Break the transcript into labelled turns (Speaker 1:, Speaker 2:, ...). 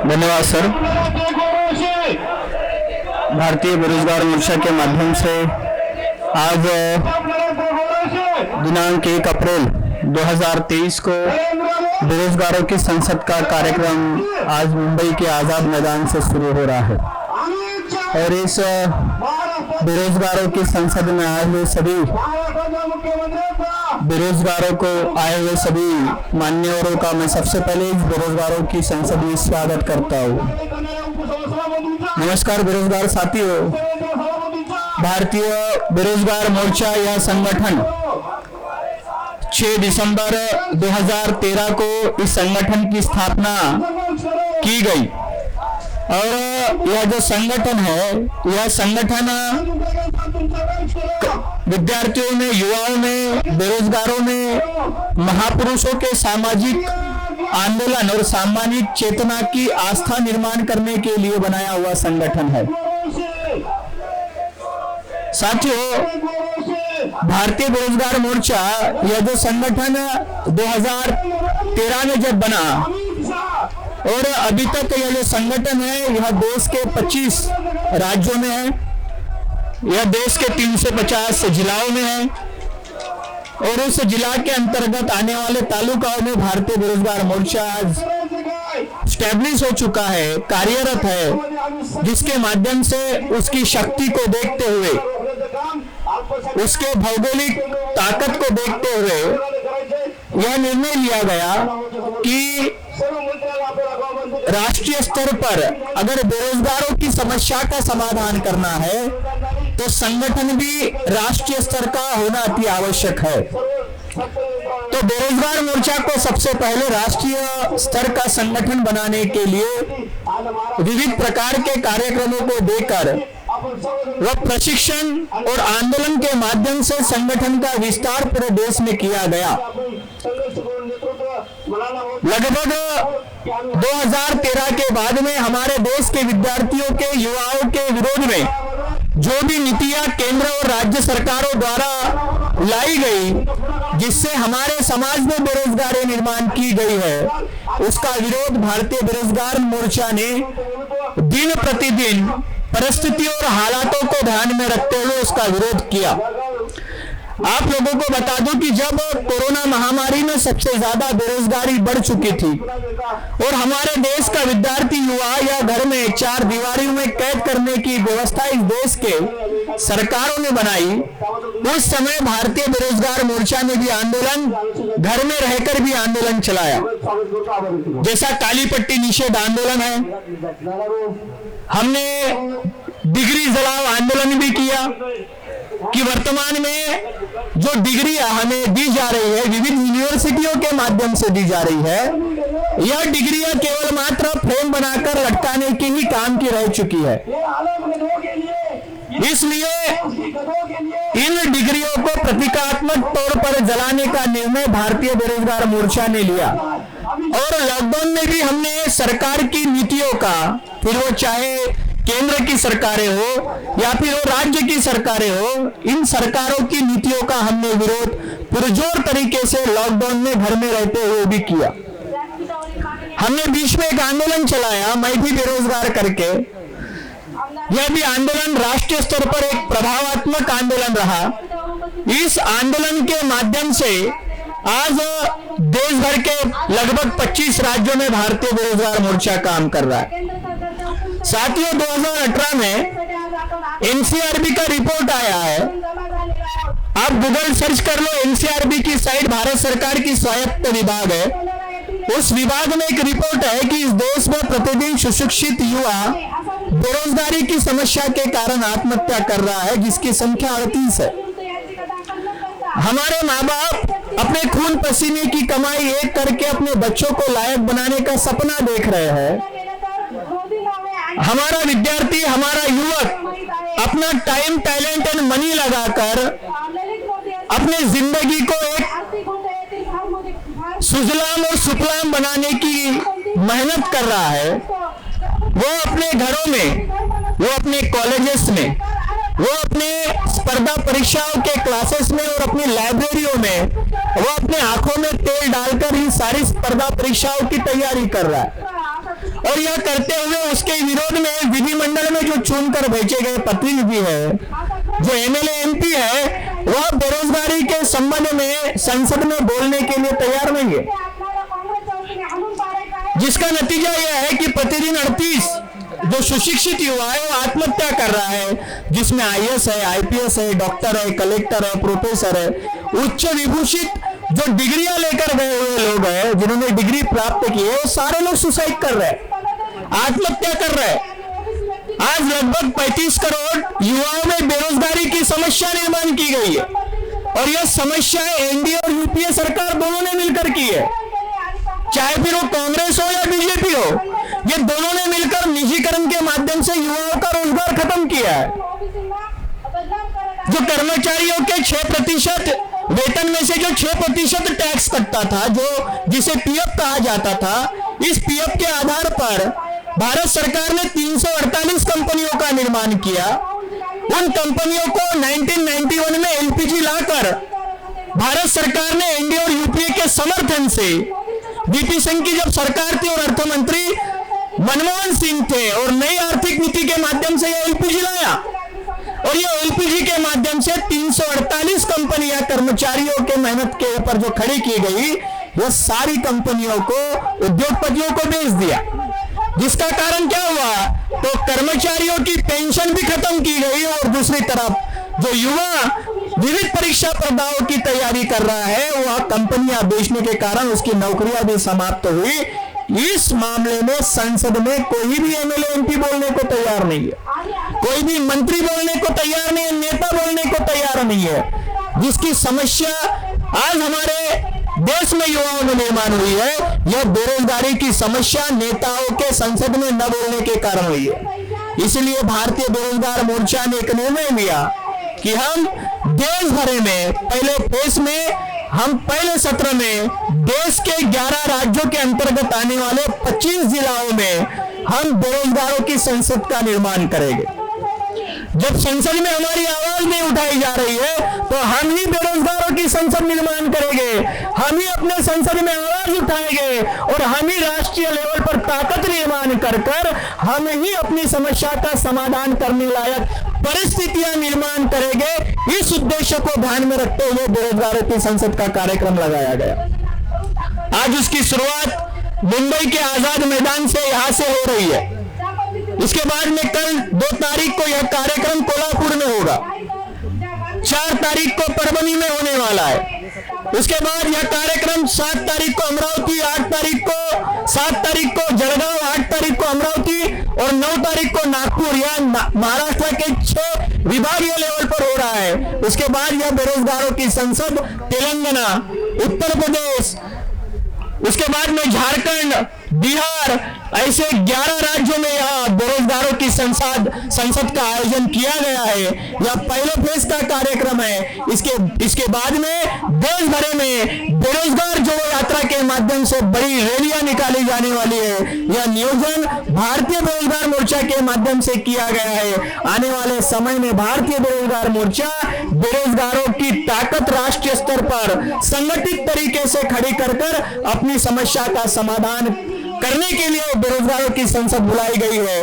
Speaker 1: धन्यवाद सर। भारतीय बेरोजगार मोर्चा के माध्यम से आज दिनांक 1 अप्रैल 2023 को बेरोजगारों की संसद का कार्यक्रम आज मुंबई के आज़ाद मैदान से शुरू हो रहा है और इस बेरोजगारों की संसद में आए हुए सभी बेरोजगारों को आए हुए सभी मान्यवरों का मैं सबसे पहले इस बेरोजगारों की संसद में स्वागत करता हूँ। नमस्कार बेरोजगार साथियों। भारतीय बेरोजगार मोर्चा यह संगठन 6 दिसंबर 2013 को इस संगठन की स्थापना की गई और यह जो संगठन है यह संगठन विद्यार्थियों में, युवाओं में, बेरोजगारों में महापुरुषों के सामाजिक आंदोलन और सामाजिक चेतना की आस्था निर्माण करने के लिए बनाया हुआ संगठन है। साथियों, भारतीय बेरोजगार मोर्चा यह जो संगठन 2013 में जब बना और अभी तक यह जो संगठन है यह देश के 25 राज्यों में है, यह देश के 350 जिलाओं में है और उस जिला के अंतर्गत आने वाले तालुकाओं में भारतीय बेरोजगार मोर्चा स्टैब्लिश हो चुका है, कार्यरत है, जिसके माध्यम से उसकी शक्ति को देखते हुए, उसके भौगोलिक ताकत को देखते हुए यह निर्णय लिया गया कि राष्ट्रीय स्तर पर अगर बेरोजगारों की समस्या का समाधान करना है तो संगठन भी राष्ट्रीय स्तर का होना अति आवश्यक है। तो बेरोजगार मोर्चा को सबसे पहले राष्ट्रीय स्तर का संगठन बनाने के लिए विविध प्रकार के कार्यक्रमों को देकर वह प्रशिक्षण और आंदोलन के माध्यम से संगठन का विस्तार पूरे देश में किया गया। लगभग 2013 के बाद में हमारे देश के विद्यार्थियों के, युवाओं के विरोध में जो भी नीतियां केंद्र और राज्य सरकारों द्वारा लाई गई, जिससे हमारे समाज में बेरोजगारी निर्माण की गई है, उसका विरोध भारतीय बेरोजगार मोर्चा ने दिन प्रतिदिन परिस्थितियों और हालातों को ध्यान में रखते हुए उसका विरोध किया। आप लोगों को बता दूं कि जब कोरोना महामारी में सबसे ज्यादा बेरोजगारी बढ़ चुकी थी और हमारे देश का विद्यार्थी युवा या घर में 4 दीवारों में कैद करने की व्यवस्था इस देश के सरकारों ने बनाई, उस समय भारतीय बेरोजगार मोर्चा ने भी आंदोलन, घर में रहकर भी आंदोलन चलाया। जैसा काली पट्टी निषेध आंदोलन है, हमने डिग्री जलाओ आंदोलन भी किया कि वर्तमान में जो डिग्रियां हमें दी जा रही है, विविध यूनिवर्सिटियों के माध्यम से दी जा रही है, यह डिग्रियां केवल मात्र फ्रेम बनाकर लटकाने के ही काम की रह चुकी है। इसलिए इन डिग्रियों को प्रतीकात्मक तौर पर जलाने का निर्णय भारतीय बेरोजगार मोर्चा ने लिया और लॉकडाउन में भी हमने सरकार की नीतियों का, फिर वो चाहे केंद्र की सरकारें हो या फिर वो राज्य की सरकारें हो, इन सरकारों की नीतियों का हमने विरोध पुरजोर तरीके से लॉकडाउन में घर में रहते हुए भी किया। हमने बीच में एक आंदोलन चलाया, मैं भी बेरोजगार करके। यह भी आंदोलन राष्ट्रीय स्तर पर एक प्रभावात्मक आंदोलन रहा। इस आंदोलन के माध्यम से आज देश भर के लगभग 25 राज्यों में भारतीय बेरोजगार मोर्चा काम कर रहा है। साथियों, 2018 में एनसीआरबी का रिपोर्ट आया है, आप गूगल सर्च कर लो, एनसीआरबी की साइट भारत सरकार की स्वायत्त विभाग है। उस विभाग में एक रिपोर्ट है कि इस देश में प्रतिदिन सुशिक्षित युवा बेरोजगारी की समस्या के कारण आत्महत्या कर रहा है, जिसकी संख्या 38 है। हमारे माँ बाप अपने खून पसीने की कमाई एक करके अपने बच्चों को लायक बनाने का सपना देख रहे हैं। हमारा विद्यार्थी, हमारा युवक अपना टाइम, टैलेंट एंड मनी लगाकर अपने जिंदगी को एक सुजलाम और सुफलाम बनाने की मेहनत कर रहा है। वो अपने घरों में, वो अपने कॉलेजेस में, वो अपने स्पर्धा परीक्षाओं के क्लासेस में और अपनी लाइब्रेरियों में वो अपने आंखों में तेल डालकर ही सारी स्पर्धा परीक्षाओं की तैयारी कर रहा है। और यह करते हुए उसके विरोध में विधिमंडल में जो चुनकर भेजे गए प्रतिनिधि है, जो एमएलए एमपी है, वह बेरोजगारी के संबंध में संसद में बोलने के लिए तैयार नहीं है, जिसका नतीजा यह है कि प्रतिदिन 38 जो सुशिक्षित युवा है वो आत्महत्या कर रहा है, जिसमें आईएएस है, आईपीएस है, डॉक्टर है, कलेक्टर है, प्रोफेसर है, उच्च विभूषित जो डिग्रियां लेकर गए हुए लोग हैं, जिन्होंने डिग्री प्राप्त की है, वो सारे लोग सुसाइड कर रहे हैं, आत्महत्या कर रहे हैं। आज लगभग 35 करोड़ युवाओं में बेरोजगारी की समस्या निर्माण की गई है, और यह समस्या एनडीए और यूपीए सरकार दोनों ने मिलकर की है, चाहे फिर वो कांग्रेस हो या बीजेपी हो, ये दोनों ने मिलकर निजीकरण के माध्यम से युवाओं का रोजगार खत्म किया है। जो कर्मचारियों के 6% वेतन में से जो 6% टैक्स कटता था, जो जिसे पीएफ कहा जाता था, इस पीएफ के आधार पर भारत सरकार ने 348 कंपनियों का निर्माण किया। उन कंपनियों को 1991 में एलपीजी लाकर भारत सरकार ने एनडीए और यूपीए के समर्थन से, बीपी सिंह की जब सरकार थी और अर्थ मंत्री मनमोहन सिंह थे, और नई आर्थिक नीति के माध्यम से यह एलपीजी लाया, और ये एलपीजी के माध्यम से 348 कंपनियां कर्मचारियों के मेहनत के ऊपर जो खड़ी की गई, वो सारी कंपनियों को उद्योगपतियों को बेच दिया। जिसका कारण क्या हुआ, तो कर्मचारियों की पेंशन भी खत्म की गई, और दूसरी तरफ जो युवा विविध परीक्षा परीक्षाओं की तैयारी कर रहा है, वह कंपनियां बेचने के कारण उसकी नौकरियां भी समाप्त हुई। इस मामले में संसद में कोई भी एमएलए एमपी बोलने को तैयार नहीं है, कोई भी मंत्री बोलने को तैयार नहीं है, नेता बोलने को तैयार नहीं है। जिसकी समस्या आज हमारे देश में युवाओं में निर्माण हुई है, यह बेरोजगारी की समस्या नेताओं के संसद में न बोलने के कारण हुई है। इसलिए भारतीय बेरोजगार मोर्चा ने एक निर्णय लिया कि हम देश भर में पहले फेज में, हम पहले सत्र में देश के 11 राज्यों के अंतर्गत आने वाले 25 जिलाओं में हम बेरोजगारों की संसद का निर्माण करेंगे। जब संसद में हमारी आवाज नहीं उठाई जा रही है, तो हम ही बेरोजगारों की संसद निर्माण करेंगे, हम ही अपने संसद में आवाज उठाएंगे, और हम ही राष्ट्रीय लेवल पर ताकत निर्माण कर हम ही अपनी समस्या का समाधान करने लायक परिस्थितियां निर्माण करेंगे। इस उद्देश्य को ध्यान में रखते हुए बेरोजगारों की संसद का कार्यक्रम लगाया गया। आज उसकी शुरुआत मुंबई के आजाद मैदान से यहां से हो रही है। इसके बाद में कल 2 तारीख को यह कार्यक्रम कोल्हापुर में होगा, 4 तारीख को परभनी में होने वाला है। उसके बाद यह कार्यक्रम 7 तारीख को अमरावती, 7 तारीख को जलगांव, 8 तारीख को अमरावती और 9 तारीख को नागपुर, या महाराष्ट्र के 6 विभागीय लेवल पर हो रहा है। उसके बाद यह बेरोजगारों की संसद तेलंगाना, उत्तर प्रदेश, उसके बाद में झारखंड, बिहार, ऐसे 11 राज्यों में यह बेरोजगारों की संसद का आयोजन किया गया है। यह पहले फेज का कार्यक्रम है। इसके बाद में देश भर में बेरोजगार जोड़ो यात्रा के माध्यम से बड़ी रैलियां निकाली जाने वाली है। यह नियोजन भारतीय बेरोजगार मोर्चा के माध्यम से किया गया है। आने वाले समय में भारतीय बेरोजगार मोर्चा बेरोजगारों की ताकत राष्ट्रीय स्तर पर संगठित तरीके से खड़ी कर अपनी समस्या का समाधान करने के लिए बेरोजगारों की संसद बुलाई गई है।